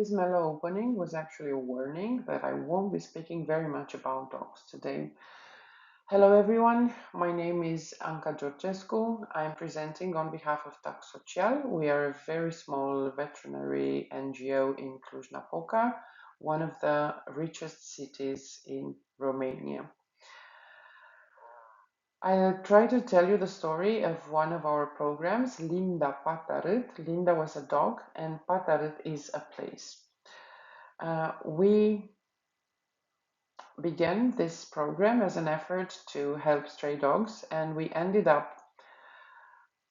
This mellow opening was actually a warning that I won't be speaking very much about dogs today. Hello everyone, my name is Anca Georgescu. I am presenting on behalf of TAC Social. We are a very small veterinary NGO in Cluj-Napoca, one of the richest cities in Romania. I'll try to tell you the story of one of our programs, Linda Patarât. Linda was a dog and Patarât is a place. We began this program as an effort to help stray dogs, and we ended up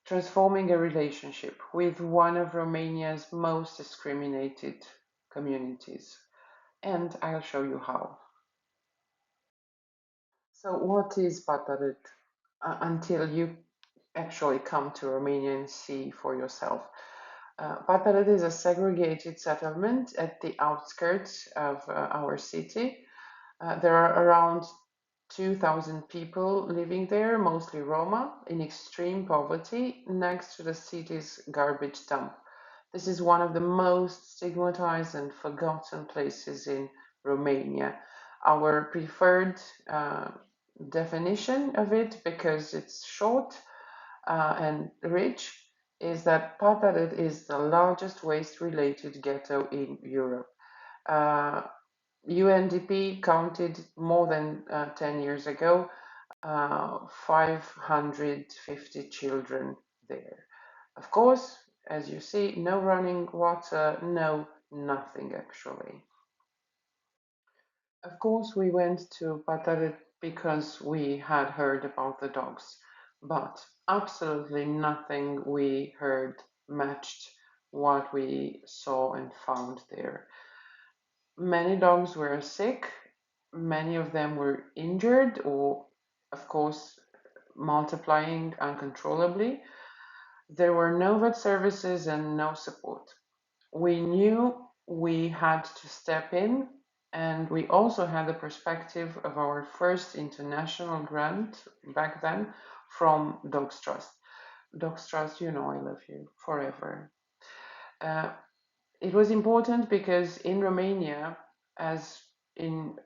transforming a relationship with one of Romania's most discriminated communities. And I'll show you how. So what is Patarât? Until you actually come to Romania and see for yourself. Patarât is a segregated settlement at the outskirts of our city. There are around 2,000 people living there, mostly Roma, in extreme poverty, next to the city's garbage dump. This is one of the most stigmatized and forgotten places in Romania. Our preferred definition of it, because it's short and rich, is that Patarât is the largest waste-related ghetto in Europe. UNDP counted more than 10 years ago 550 children there. Of course, as you see, no running water, no nothing actually. Of course, we went to Patarât because we had heard about the dogs, but absolutely nothing we heard matched what we saw and found there. Many dogs were sick, many of them were injured or, of course, multiplying uncontrollably. There were no vet services and no support. We knew we had to step in, and we also had the perspective of our first international grant back then from Dogs Trust. Dogs Trust, you know I love you forever. It was important because in Romania, as in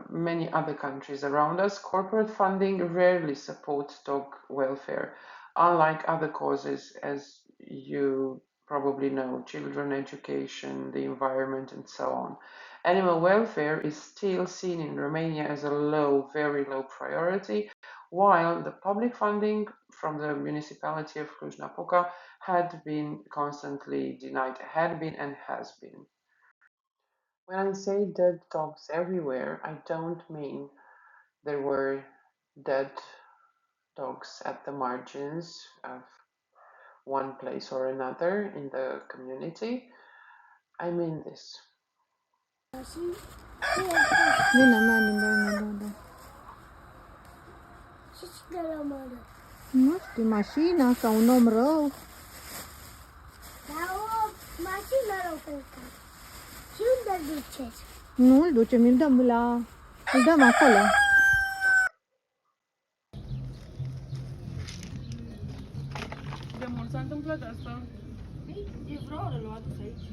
many other countries around us, corporate funding rarely supports dog welfare, unlike other causes, as you probably know, children education, the environment, and so on. Animal welfare is still seen in Romania as a low, very low priority, while the public funding from the municipality of Cluj-Napoca had been constantly denied, had been and has been. When I say dead dogs everywhere, I don't mean there were dead dogs at the margins of one place or another in the community. I mean this. Bine, mai limba. Și cine l-a omorât? Nu știu, mașina sau un om rău. Dar o mașină rău călcat. Și unde îl duceți? Nu îl ducem, îl dăm acolo. De mult s-a întâmplat asta. E vreo oră l-a adus aici.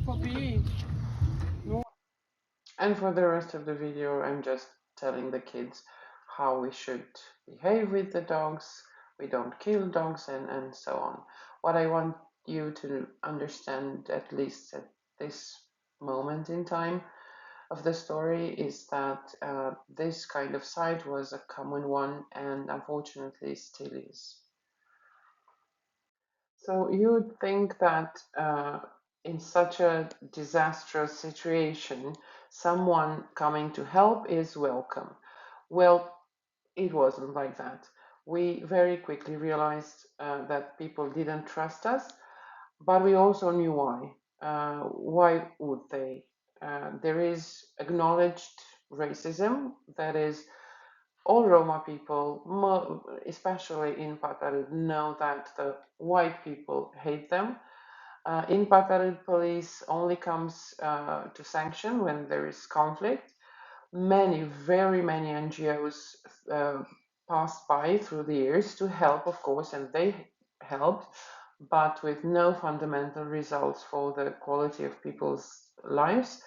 Copiii. And for the rest of the video, I'm just telling the kids how we should behave with the dogs, we don't kill dogs, and so on. What I want you to understand, at least at this moment in time of the story, is that this kind of site was a common one and unfortunately still is. So you would think that in such a disastrous situation, someone coming to help is welcome. Well, it wasn't like that. We very quickly realized that people didn't trust us, but we also knew why. Why would they? There is acknowledged racism that is All Roma people, especially in Patarud, know that the white people hate them. In Patarud, police only comes to sanction when there is conflict. Very many NGOs uh, passed by through the years to help, of course, and they helped, but with no fundamental results for the quality of people's lives.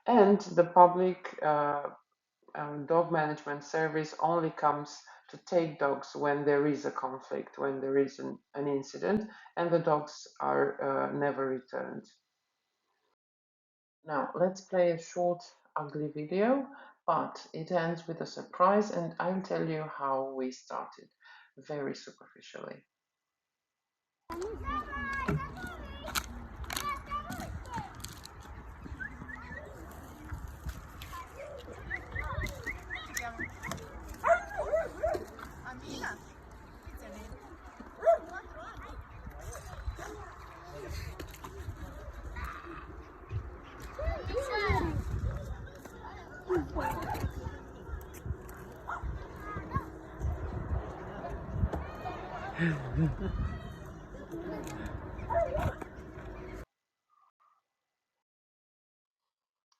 And the public dog management service only comes to take dogs when there is a conflict, when there is an incident, and the dogs are never returned. Now, let's play a short, ugly video, but it ends with a surprise, and I'll tell you how we started, very superficially.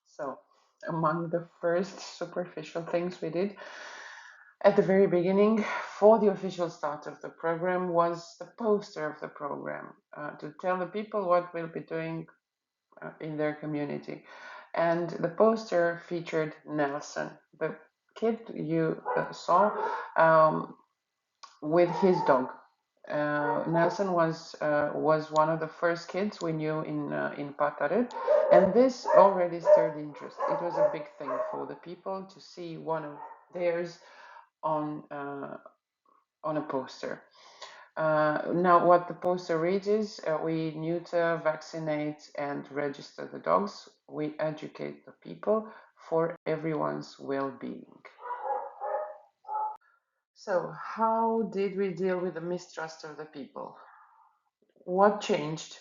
So, among the first superficial things we did at the very beginning for the official start of the program was the poster of the program to tell the people what we'll be doing in their community. And the poster featured Nelson, the kid you saw with his dog. Nelson was one of the first kids we knew in Pataret, and this already stirred interest. It was a big thing for the people to see one of theirs on on a poster. Now, what the poster reads is we neuter, vaccinate, and register the dogs. We educate the people for everyone's well being. So, how did we deal with the mistrust of the people? What changed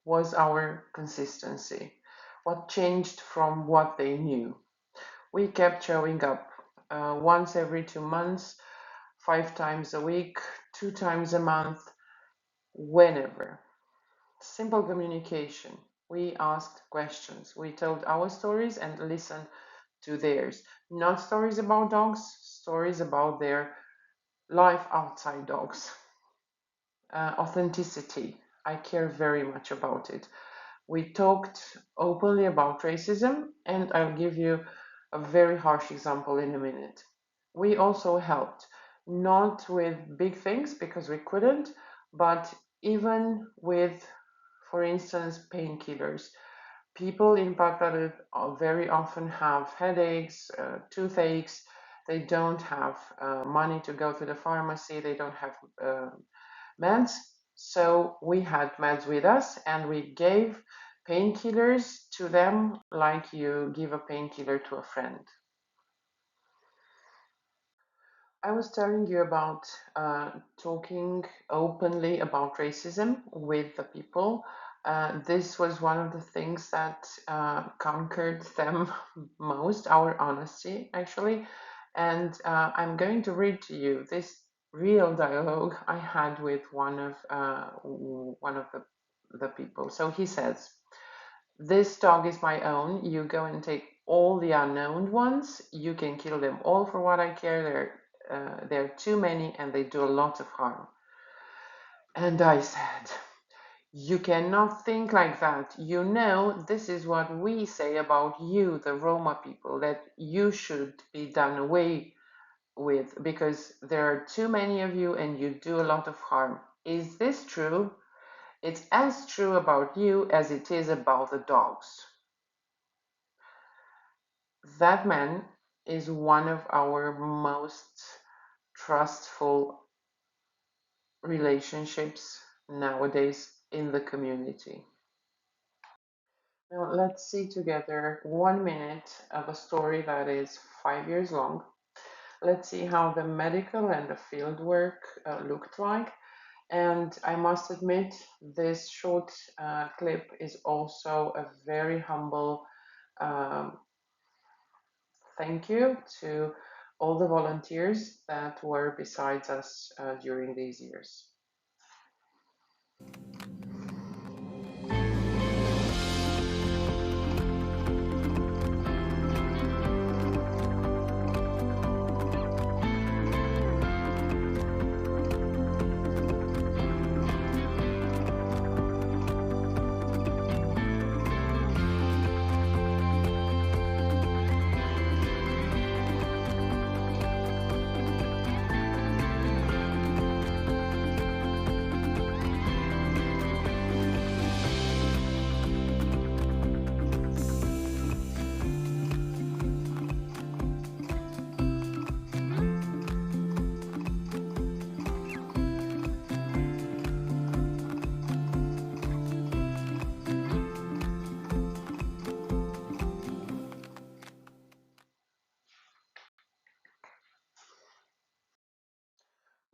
was our consistency. What changed from what they knew? We kept showing up once every 2 months, 5 times a week, 2 times a month, whenever. Simple communication. We asked questions. We told our stories and listened to theirs. Not stories about dogs, stories about their life outside dogs. Authenticity. I care very much about it. We talked openly about racism, and I'll give you a very harsh example in a minute. We also helped, not with big things because we couldn't, but even with, for instance, painkillers. People in Patarut very often have headaches, toothaches. They don't have money to go to the pharmacy. They don't have meds. So we had meds with us and we gave painkillers to them like you give a painkiller to a friend. I was telling you about talking openly about racism with the people. This was one of the things that conquered them most, our honesty, actually. And I'm going to read to you this real dialogue I had with one of the people. So he says, "This dog is my own. You go and take all the unknown ones. You can kill them all for what I care. There are too many and they do a lot of harm." And I said, "You cannot think like that. You know, this is what we say about you, the Roma people, that you should be done away with because there are too many of you and you do a lot of harm. Is this true? It's as true about you as it is about the dogs." That man is one of our most trustful relationships nowadays in the community. Now, let's see together 1 minute of a story that is 5 years long. Let's see how the medical and the field work looked like. And I must admit, this short clip is also a very humble thank you to all the volunteers that were besides us during these years.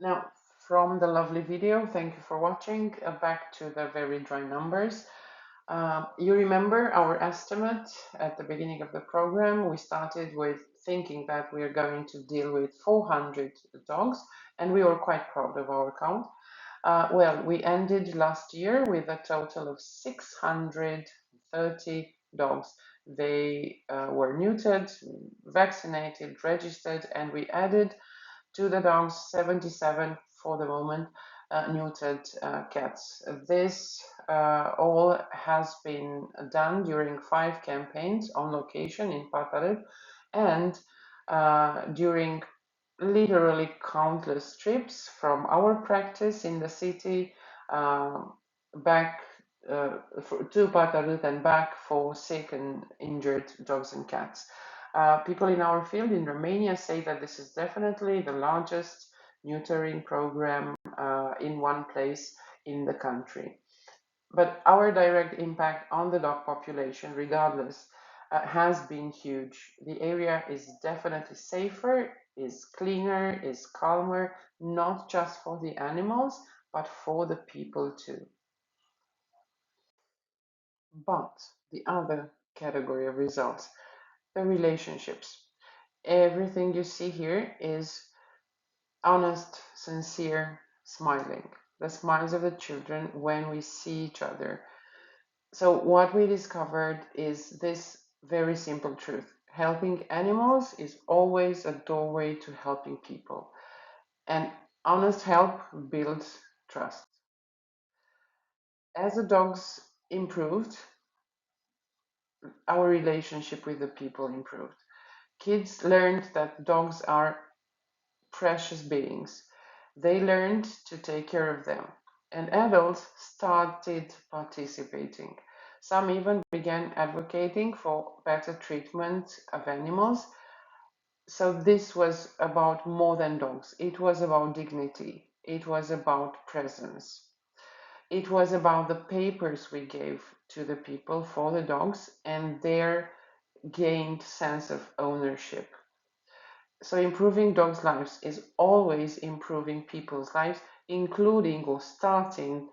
Now, from the lovely video, thank you for watching. Back to the very dry numbers. You remember our estimate at the beginning of the program. We started with thinking that we are going to deal with 400 dogs, and we were quite proud of our count. Well, we ended last year with a total of 630 dogs. They were neutered, vaccinated, registered, and we added to the dogs 77 for the moment neutered cats. This all has been done during 5 campaigns on location in Patalip and during literally countless trips from our practice in the city uh, back to Patalip and back for sick and injured dogs and cats. People in our field in Romania say that this is definitely the largest neutering program in one place in the country. But our direct impact on the dog population, regardless, has been huge. The area is definitely safer, is cleaner, is calmer, not just for the animals, but for the people too. But the other category of results, the relationships. Everything you see here is honest, sincere, smiling. The smiles of the children when we see each other. So, what we discovered is this very simple truth: helping animals is always a doorway to helping people, and honest help builds trust. As the dogs improved, our relationship with the people improved. Kids learned that dogs are precious beings. They learned to take care of them, and adults started participating. Some even began advocating for better treatment of animals. So, this was about more than dogs. It was about dignity, it was about presence, it was about the papers we gave to the people for the dogs and their gained sense of ownership. So improving dogs' lives is always improving people's lives, including or starting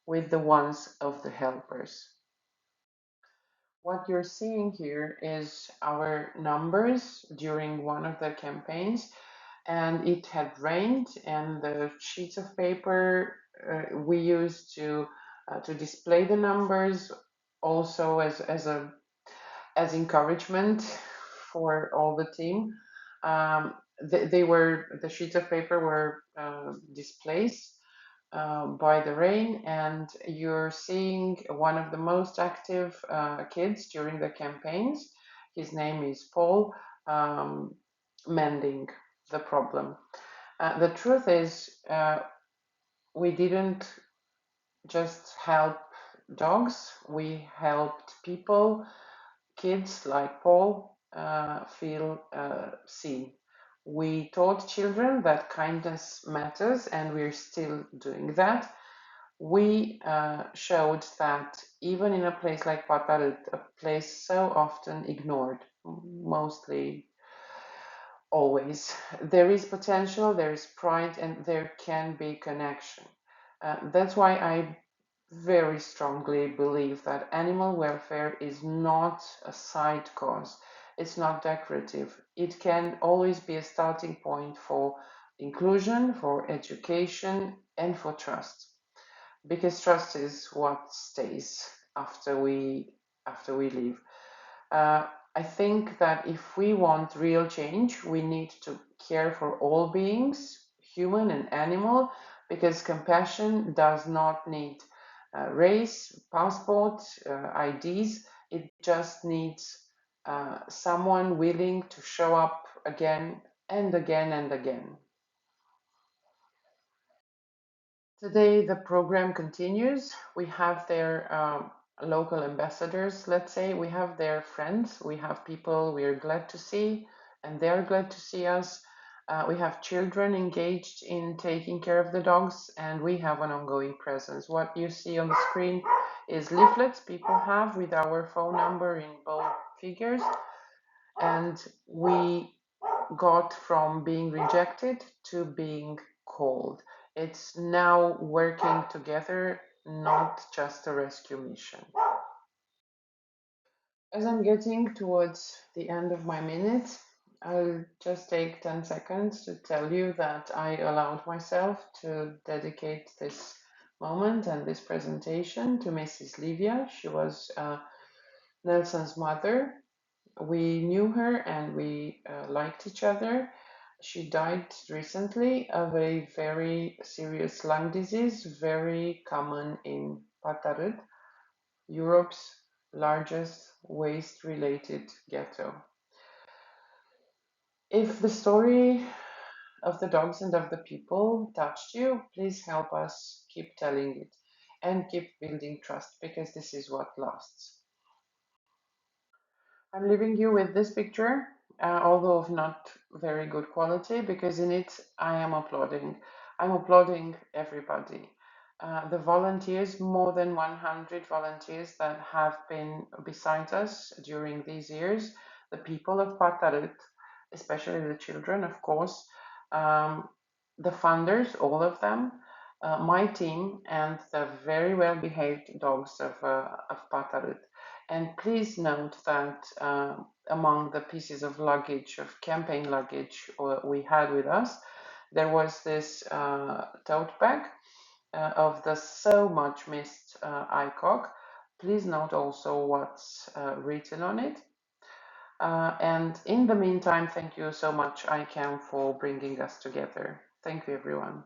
with the ones of the helpers. What you're seeing here is our numbers during one of the campaigns, and it had rained, and the sheets of paper we used to display the numbers also as encouragement for all the team. Um, the sheets of paper were displaced by the rain, and you're seeing one of the most active kids during the campaigns. His name is Paul, um, mending the problem. The truth is, we didn't just help dogs, we helped people, kids like Paul, feel seen. We taught children that kindness matters, and we're still doing that. We showed that even in a place like Patal, a place so often ignored, mostly always, there is potential, there is pride, and there can be connection. That's why I very strongly believe that animal welfare is not a side cause. It's not decorative. It can always be a starting point for inclusion, for education, and for trust. Because trust is what stays after we leave. Uh, I think that if we want real change, we need to care for all beings, human and animal, because compassion does not need race, passport, IDs. It just needs someone willing to show up again and again and again. Today, the program continues. We have their local ambassadors, let's say. We have their friends. We have people we're glad to see, and they're glad to see us. We have children engaged in taking care of the dogs, and we have an ongoing presence. What you see on the screen is leaflets people have with our phone number in bold figures, and we got from being rejected to being called. It's now working together, not just a rescue mission. As I'm getting towards the end of my minute, I'll just take 10 seconds to tell you that I allowed myself to dedicate this moment and this presentation to Mrs. Livia. She was Nelson's mother. We knew her and we liked each other. She died recently of a very serious lung disease, very common in Patarud, Europe's largest waste-related ghetto. If the story of the dogs and of the people touched you, please help us keep telling it and keep building trust, because this is what lasts. I'm leaving you with this picture, although of not very good quality, because in it I am applauding. I'm applauding everybody. The volunteers, more than 100 volunteers that have been beside us during these years, the people of Patarut, especially the children, of course, um, the funders, all of them, my team, and the very well behaved dogs of Patarut. And please note that among the pieces of luggage, of campaign luggage we had with us, there was this tote bag of the so much missed ICOG. Please note also what's written on it. And in the meantime, thank you so much, ICAM, for bringing us together. Thank you, everyone.